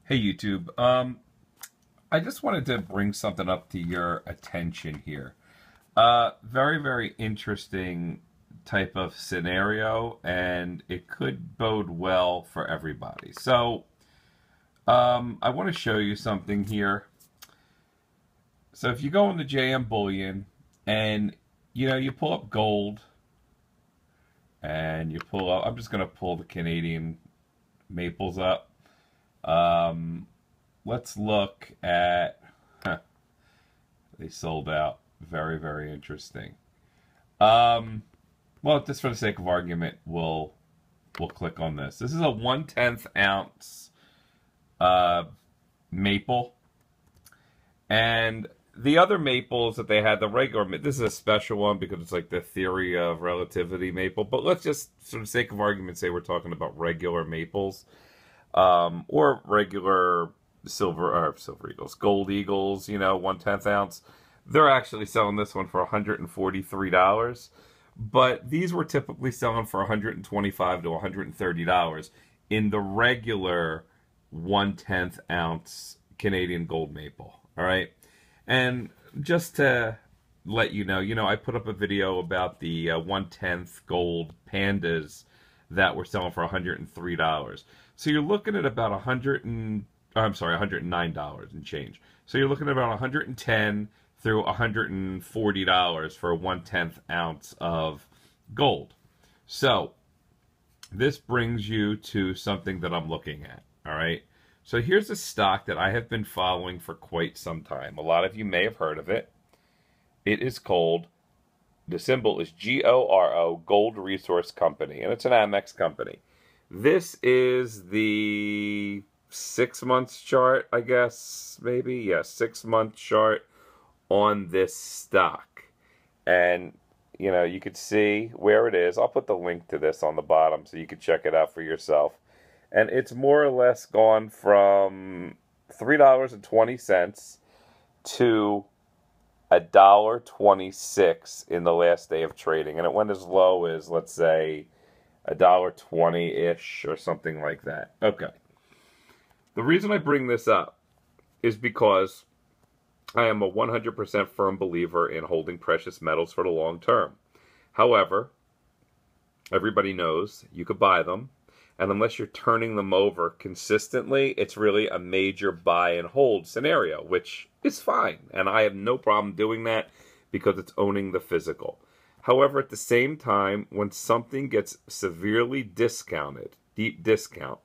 Hey YouTube, I just wanted to bring something up to your attention here. Very interesting type of scenario, and it could bode well for everybody. So, I want to show you something here. So if you go into JM Bullion and you pull up gold and you pull up, I'm just going to pull the Canadian maples up. Let's look at, they sold out. Very interesting. Well, just for the sake of argument, we'll click on this. This is a 1/10 ounce maple. And the other maples that they had, the regular, this is a special one because it's like the theory of relativity maple. But let's just, for the sake of argument, say we're talking about regular maples. Or regular silver eagles, gold eagles, 1/10 ounce. They're actually selling this one for $143, but these were typically selling for $125 to $130 in the regular 1/10 ounce Canadian gold maple. All right, and just to let you know, I put up a video about the 1/10 gold pandas that were selling for $103. So you're looking at about $109 and change. So you're looking at about $110 through $140 for a 1/10 ounce of gold. So this brings you to something that I'm looking at. All right. So here's a stock that I have been following for quite some time. A lot of you may have heard of it. It is called, the symbol is GORO, Gold Resource Company, and it's an Amex company. This is the 6 months chart, I guess, maybe. Yeah, 6 month chart on this stock. And, you could see where it is. I'll put the link to this on the bottom so you can check it out for yourself. And it's more or less gone from $3.20 to $1.26 in the last day of trading. And it went as low as, let's say, $1.20-ish or something like that. Okay. The reason I bring this up is because I am a 100% firm believer in holding precious metals for the long term. However, everybody knows you could buy them, and unless you're turning them over consistently, it's really a major buy and hold scenario, which is fine. And I have no problem doing that because it's owning the physical. However, at the same time, when something gets severely discounted, deep discount,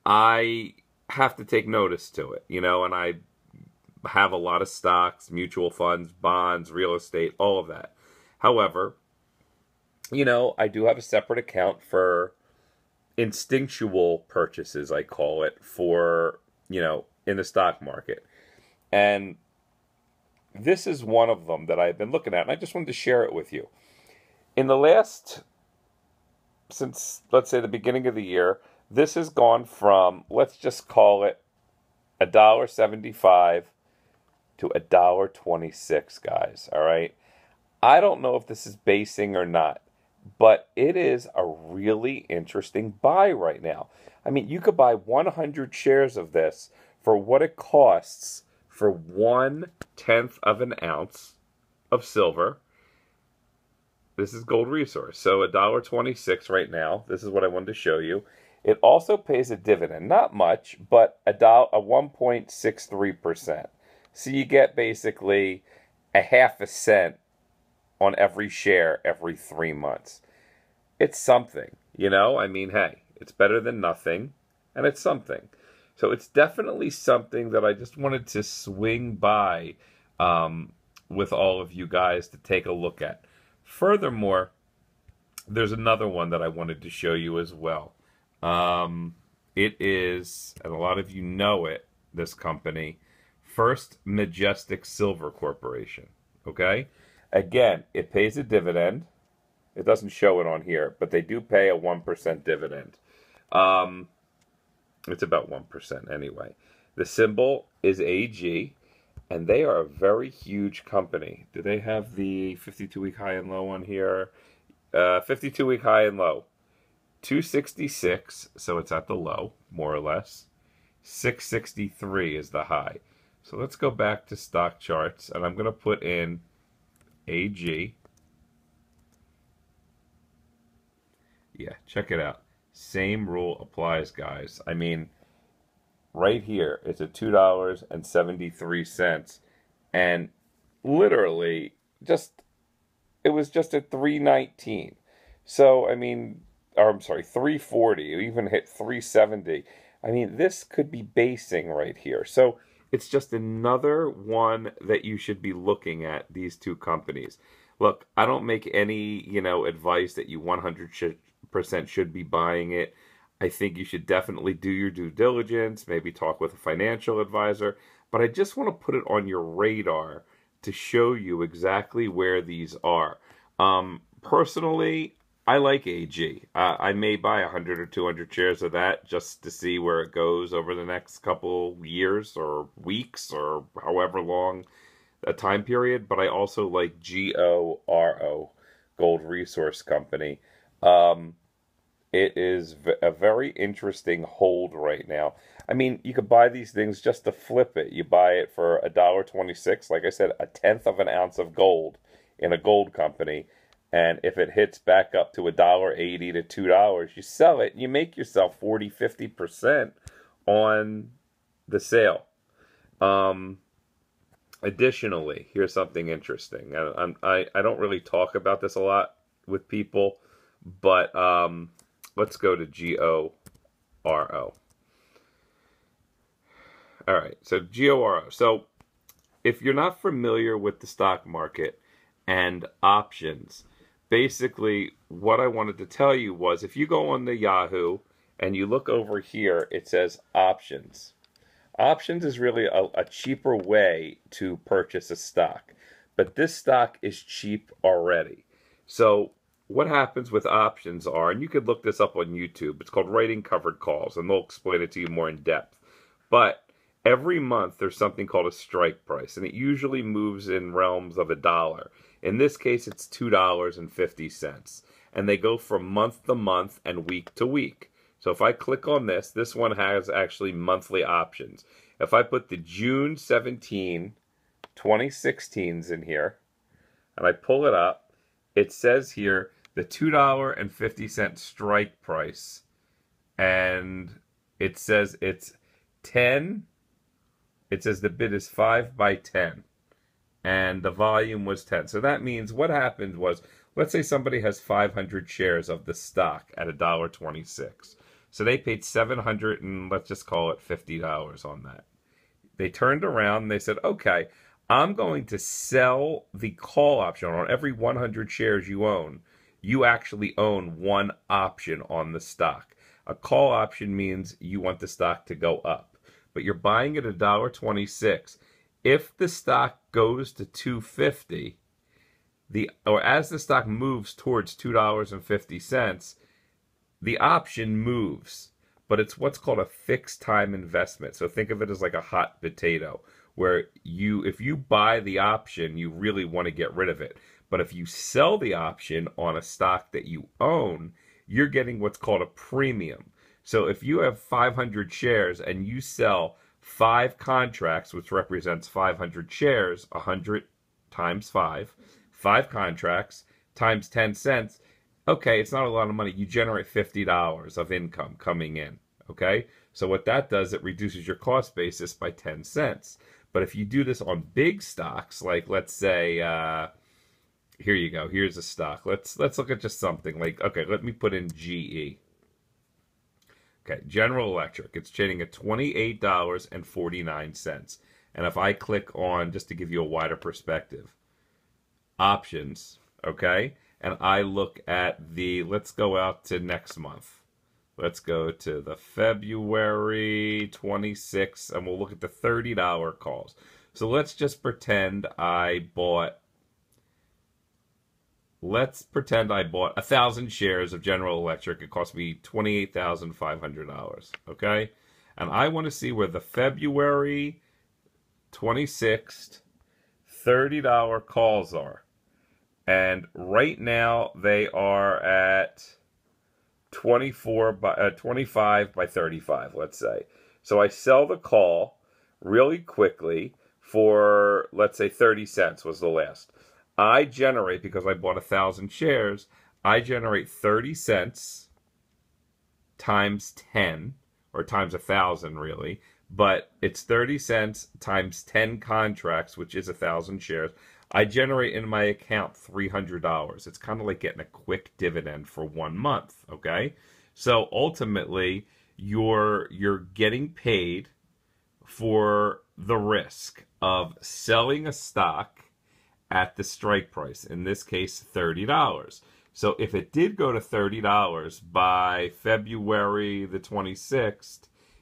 I have to take notice to it, and I have a lot of stocks, mutual funds, bonds, real estate, all of that. However, I do have a separate account for instinctual purchases, I call it, for, in the stock market. And this is one of them that I've been looking at, and I just wanted to share it with you. In the last, since, let's say, the beginning of the year, this has gone from, let's just call it, $1.75 to $1.26, guys, all right? I don't know if this is basing or not, but it is a really interesting buy right now. I mean, you could buy 100 shares of this for what it costs for 1/10 of an ounce of silver. This is Gold Resource. So $1.26 right now. This is what I wanted to show you. It also pays a dividend. Not much, but a 1.63%. So you get basically a half a cent on every share every 3 months. It's something, I mean, hey, it's better than nothing, and it's something. So it's definitely something that I just wanted to swing by with all of you guys to take a look at. Furthermore, there's another one that I wanted to show you as well. It is, and a lot of you know it, this company, First Majestic Silver Corporation, okay? Again, it pays a dividend. It doesn't show it on here, but they do pay a 1% dividend. It's about 1% anyway. The symbol is AG, and they are a very huge company. Do they have the 52-week high and low on here? 52-week high and low. 266, so it's at the low, more or less. 663 is the high. So let's go back to stock charts, and I'm going to put in AG. Yeah, check it out. Same rule applies, guys. I mean, right here, it's at $2.73, and literally just it was just at 319. So I mean, or I'm sorry, 340. It even hit 370. I mean, this could be basing right here. So it's just another one that you should be looking at, these two companies. Look, I don't make any, advice that you 100% should be buying it. I think you should definitely do your due diligence, maybe talk with a financial advisor, but I just want to put it on your radar to show you exactly where these are. Personally, I like AG. I may buy 100 or 200 shares of that just to see where it goes over the next couple years or weeks or however long a time period. But I also like GORO, Gold Resource Company. It is a very interesting hold right now. I mean, you could buy these things just to flip it. You buy it for $1.26, like I said, a tenth of an ounce of gold in a gold company. And if it hits back up to $1.80 to $2, you sell it and you make yourself 40, 50% on the sale. Additionally, here's something interesting. I don't really talk about this a lot with people, but let's go to GORO. All right, so GORO. So if you're not familiar with the stock market and options, basically what I wanted to tell you was if you go on the Yahoo and you look over here, it says options. Options is really a cheaper way to purchase a stock, but this stock is cheap already. So what happens with options are, and you could look this up on YouTube, it's called writing covered calls, and they'll explain it to you more in depth. But every month there's something called a strike price, and it usually moves in realms of $1. In this case, it's $2.50, and they go from month to month and week to week. So if I click on this one has actually monthly options. If I put the June 17, 2016s in here, and I pull it up, it says here the $2.50 strike price, and it says it's 10. It says the bid is 5 by 10, and the volume was 10. So that means what happened was, let's say somebody has 500 shares of the stock at $1.26. So they paid $700 and let's just call it $50 on that. They turned around and they said, okay, I'm going to sell the call option on every 100 shares you own. You actually own one option on the stock. A call option means you want the stock to go up, but you're buying it at $1.26. If the stock goes to $2.50, or as the stock moves towards $2.50, the option moves, but it's what's called a fixed time investment. So think of it as like a hot potato, where if you buy the option, you really want to get rid of it. But if you sell the option on a stock that you own, you're getting what's called a premium. So if you have 500 shares and you sell 5 contracts, which represents 500 shares, 100 times 5 contracts times 10 cents, okay, it's not a lot of money. You generate $50 of income coming in, okay? So what that does, it reduces your cost basis by 10 cents. But if you do this on big stocks, like let's say, here you go, here's a stock. Let's look at just something like, okay, let me put in GE. Okay, General Electric, it's trading at $28.49. And if I click on, just to give you a wider perspective, options, okay? And I look at let's go out to next month. Let's go to the February 26th, and we'll look at the $30 calls. So let's just pretend I bought 1,000 shares of General Electric. It cost me $28,500, okay? And I want to see where the February 26th $30 calls are. And right now they are at 25 by 35, let's say. So I sell the call really quickly for, let's say, 30 cents was the last. I generate, because I bought 1,000 shares, I generate 30 cents times 10, or times 1,000 really, but it's 30 cents times 10 contracts, which is 1,000 shares. I generate in my account $300. It's kind of like getting a quick dividend for 1 month, okay? So ultimately, you're getting paid for the risk of selling a stock at the strike price, in this case $30. So if it did go to $30 by February the 26th,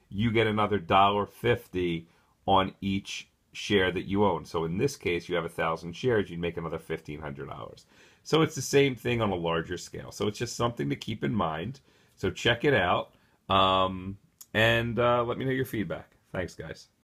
you get another $1.50 on each share that you own. So in this case, you have 1,000 shares, you'd make another $1,500. So it's the same thing on a larger scale. So it's just something to keep in mind. So check it out, and let me know your feedback. Thanks, guys.